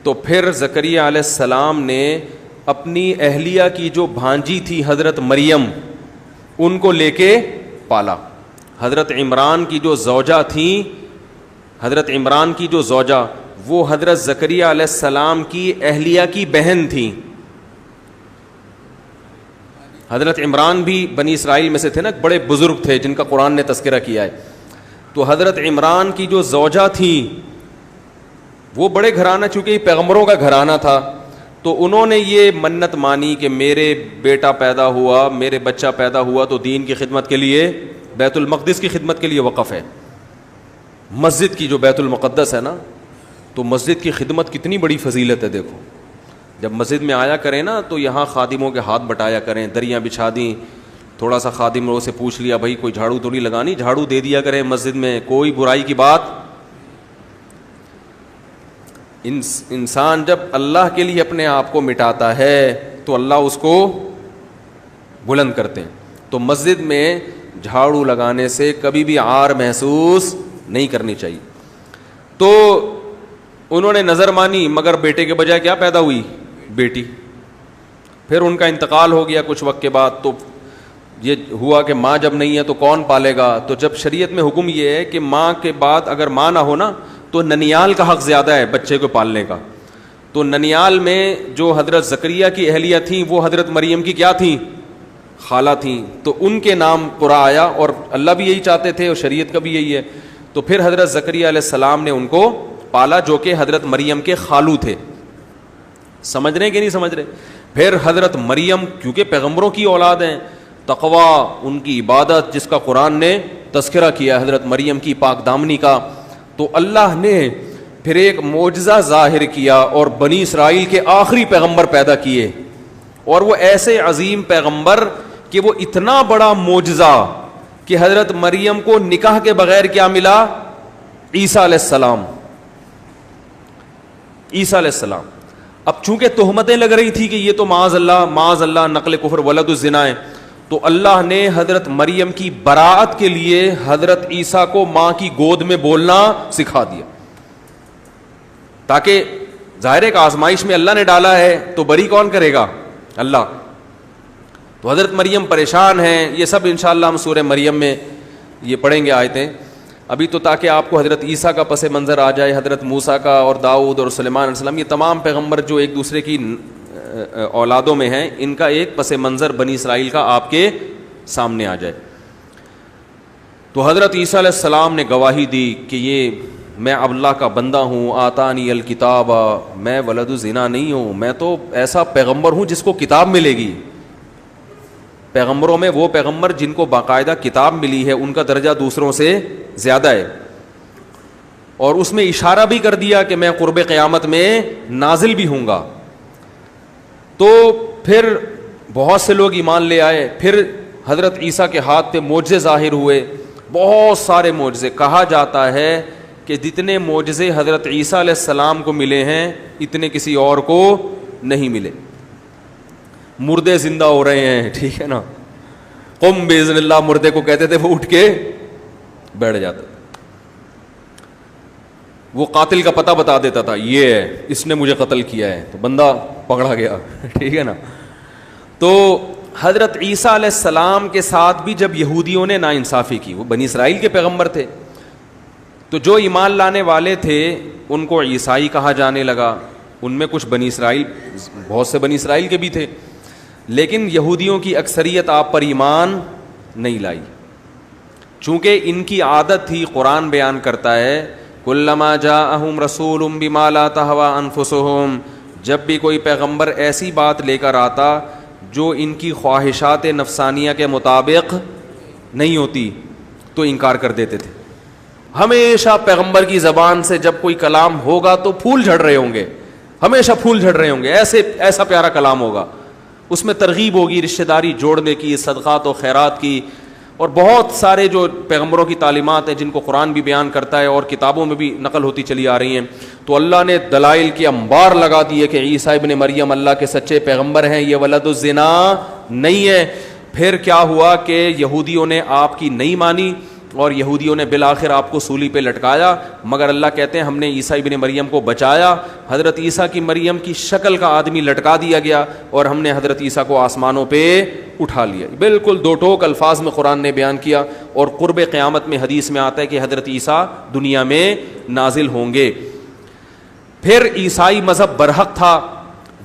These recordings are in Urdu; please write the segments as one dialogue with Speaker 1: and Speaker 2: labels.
Speaker 1: تو پھر زکریا علیہ السلام نے اپنی اہلیہ کی جو بھانجی تھی حضرت مریم ان کو لے کے پالا. حضرت عمران کی جو زوجہ تھیں، حضرت عمران کی جو زوجہ وہ حضرت زکریا علیہ السلام کی اہلیہ کی بہن تھیں. حضرت عمران بھی بنی اسرائیل میں سے تھے نا، بڑے بزرگ تھے جن کا قرآن نے تذکرہ کیا ہے. تو حضرت عمران کی جو زوجہ تھیں وہ بڑے گھرانہ، چونکہ یہ پیغمبروں کا گھرانہ تھا، تو انہوں نے یہ منت مانی کہ میرے بیٹا پیدا ہوا، میرے بچہ پیدا ہوا تو دین کی خدمت کے لیے، بیت المقدس کی خدمت کے لیے وقف ہے. مسجد کی جو بیت المقدس ہے نا، تو مسجد کی خدمت کتنی بڑی فضیلت ہے. دیکھو جب مسجد میں آیا کریں نا تو یہاں خادموں کے ہاتھ بٹایا کریں، دریاں بچھا دیں، تھوڑا سا خادموں سے پوچھ لیا بھائی کوئی جھاڑو تو نہیں لگانی، جھاڑو دے دیا کریں مسجد میں، کوئی برائی کی بات. انسان جب اللہ کے لیے اپنے آپ کو مٹاتا ہے تو اللہ اس کو بلند کرتے ہیں. تو مسجد میں جھاڑو لگانے سے کبھی بھی عار محسوس نہیں کرنی چاہیے. تو انہوں نے نظر مانی، مگر بیٹے کے بجائے کیا پیدا ہوئی؟ بیٹی. پھر ان کا انتقال ہو گیا کچھ وقت کے بعد. تو یہ ہوا کہ ماں جب نہیں ہے تو کون پالے گا؟ تو جب شریعت میں حکم یہ ہے کہ ماں کے بعد اگر ماں نہ ہو نا تو ننیال کا حق زیادہ ہے بچے کو پالنے کا. تو ننیال میں جو حضرت زکریا کی اہلیہ تھیں وہ حضرت مریم کی کیا تھیں؟ خالہ تھیں. تو ان کے نام پورا آیا، اور اللہ بھی یہی چاہتے تھے اور شریعت کا بھی یہی ہے. تو پھر حضرت زکریا علیہ السلام نے ان کو پالا، جو کہ حضرت مریم کے خالو تھے. سمجھ رہے کہ نہیں سمجھ رہے؟ پھر حضرت مریم کیونکہ پیغمبروں کی اولاد ہیں، تقوی، ان کی عبادت جس کا قرآن نے تذکرہ کیا حضرت مریم کی پاک دامنی کا، تو اللہ نے پھر ایک معجزہ ظاہر کیا اور بنی اسرائیل کے آخری پیغمبر پیدا کیے. اور وہ ایسے عظیم پیغمبر کہ وہ اتنا بڑا معجزہ کہ حضرت مریم کو نکاح کے بغیر کیا ملا؟ عیسیٰ علیہ السلام. عیسیٰ علیہ السلام. اب چونکہ تہمتیں لگ رہی تھی کہ یہ تو معاذ اللہ نقل کفر ولد الزنا ہے، تو اللہ نے حضرت مریم کی براءت کے لیے حضرت عیسیٰ کو ماں کی گود میں بولنا سکھا دیا، تاکہ ظاہر ایک آزمائش میں اللہ نے ڈالا ہے تو بری کون کرے گا؟ اللہ. تو حضرت مریم پریشان ہیں. یہ سب انشاءاللہ ہم سورہ مریم میں یہ پڑھیں گے آیتیں. ابھی تو تاکہ آپ کو حضرت عیسیٰ کا پس منظر آ جائے، حضرت موسیٰ کا اور داؤد اور سلیمان علیہ السلام، یہ تمام پیغمبر جو ایک دوسرے کی اولادوں میں ہیں، ان کا ایک پس منظر بنی اسرائیل کا آپ کے سامنے آ جائے. تو حضرت عیسیٰ علیہ السلام نے گواہی دی کہ یہ میں اللہ کا بندہ ہوں، آتانی الکتاب، میں ولد الزنا نہیں ہوں، میں تو ایسا پیغمبر ہوں جس کو کتاب ملے گی. پیغمبروں میں وہ پیغمبر جن کو باقاعدہ کتاب ملی ہے ان کا درجہ دوسروں سے زیادہ ہے. اور اس میں اشارہ بھی کر دیا کہ میں قرب قیامت میں نازل بھی ہوں گا. تو پھر بہت سے لوگ ایمان لے آئے. پھر حضرت عیسیٰ کے ہاتھ پہ معجزے ظاہر ہوئے، بہت سارے معجزے. کہا جاتا ہے کہ جتنے معجزے حضرت عیسیٰ علیہ السلام کو ملے ہیں اتنے کسی اور کو نہیں ملے. مردے زندہ ہو رہے ہیں، ٹھیک ہے نا. قم باذن اللہ مردے کو کہتے تھے، وہ اٹھ کے بیٹھ جاتا. وہ قاتل کا پتہ بتا دیتا تھا، یہ ہے، اس نے مجھے قتل کیا ہے، تو بندہ پکڑا گیا. ٹھیک ہے نا. تو حضرت عیسیٰ علیہ السلام کے ساتھ بھی جب یہودیوں نے ناانصافی کی، وہ بنی اسرائیل کے پیغمبر تھے، تو جو ایمان لانے والے تھے ان کو عیسائی کہا جانے لگا. ان میں کچھ بنی اسرائیل، بہت سے بنی اسرائیل کے بھی تھے، لیکن یہودیوں کی اکثریت آپ پر ایمان نہیں لائی. چونکہ ان کی عادت تھی، قرآن بیان کرتا ہے کلما جاءہم رسول بما لا تہوی انفسہم، جب بھی کوئی پیغمبر ایسی بات لے کر آتا جو ان کی خواہشات نفسانیہ کے مطابق نہیں ہوتی تو انکار کر دیتے تھے. ہمیشہ پیغمبر کی زبان سے جب کوئی کلام ہوگا تو پھول جھڑ رہے ہوں گے، ہمیشہ پھول جھڑ رہے ہوں گے. ایسا پیارا کلام ہوگا، اس میں ترغیب ہوگی رشتہ داری جوڑنے کی، صدقات و خیرات کی، اور بہت سارے جو پیغمبروں کی تعلیمات ہیں جن کو قرآن بھی بیان کرتا ہے اور کتابوں میں بھی نقل ہوتی چلی آ رہی ہیں. تو اللہ نے دلائل کی انبار لگا دی ہے کہ عیسیٰ ابن مریم اللہ کے سچے پیغمبر ہیں، یہ ولد الزنا نہیں ہے. پھر کیا ہوا کہ یہودیوں نے آپ کی نہیں مانی. اور یہودیوں نے بالآخر آپ کو سولی پہ لٹکایا، مگر اللہ کہتے ہیں ہم نے عیسیٰ ابن مریم کو بچایا. حضرت عیسیٰ کی مریم کی شکل کا آدمی لٹکا دیا گیا اور ہم نے حضرت عیسیٰ کو آسمانوں پہ اٹھا لیا. بالکل دو ٹوک الفاظ میں قرآن نے بیان کیا. اور قرب قیامت میں حدیث میں آتا ہے کہ حضرت عیسیٰ دنیا میں نازل ہوں گے. پھر عیسائی مذہب برحق تھا،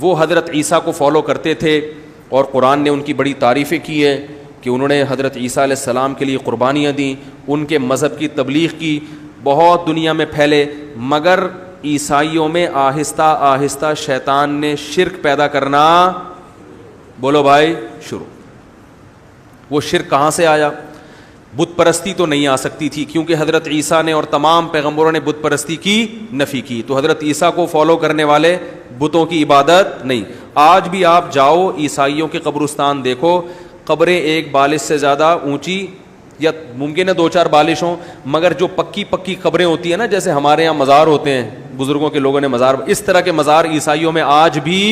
Speaker 1: وہ حضرت عیسیٰ کو فالو کرتے تھے اور قرآن نے ان کی بڑی تعریفیں کی ہیں کہ انہوں نے حضرت عیسیٰ علیہ السلام کے لیے قربانیاں دیں، ان کے مذہب کی تبلیغ کی، بہت دنیا میں پھیلے. مگر عیسائیوں میں آہستہ آہستہ شیطان نے شرک پیدا کرنا، بولو بھائی، شروع. وہ شرک کہاں سے آیا؟ بت پرستی تو نہیں آ سکتی تھی کیونکہ حضرت عیسیٰ نے اور تمام پیغمبروں نے بت پرستی کی نفی کی، تو حضرت عیسیٰ کو فالو کرنے والے بتوں کی عبادت نہیں. آج بھی آپ جاؤ عیسائیوں کے قبرستان دیکھو، قبریں ایک بالش سے زیادہ اونچی، یا ممکن ہے 2-4 بالش ہوں، مگر جو پکی پکی قبریں ہوتی ہیں نا، جیسے ہمارے یہاں مزار ہوتے ہیں، بزرگوں کے لوگوں نے مزار، اس طرح کے مزار عیسائیوں میں آج بھی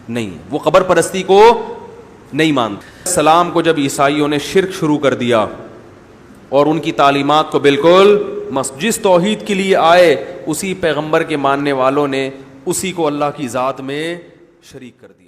Speaker 1: نہیں. وہ قبر پرستی کو نہیں مانتے. السلام کو جب عیسائیوں نے شرک شروع کر دیا اور ان کی تعلیمات کو بالکل جس توحید کے لیے آئے اسی پیغمبر کے ماننے والوں نے اسی کو اللہ کی ذات میں شریک کر دیا.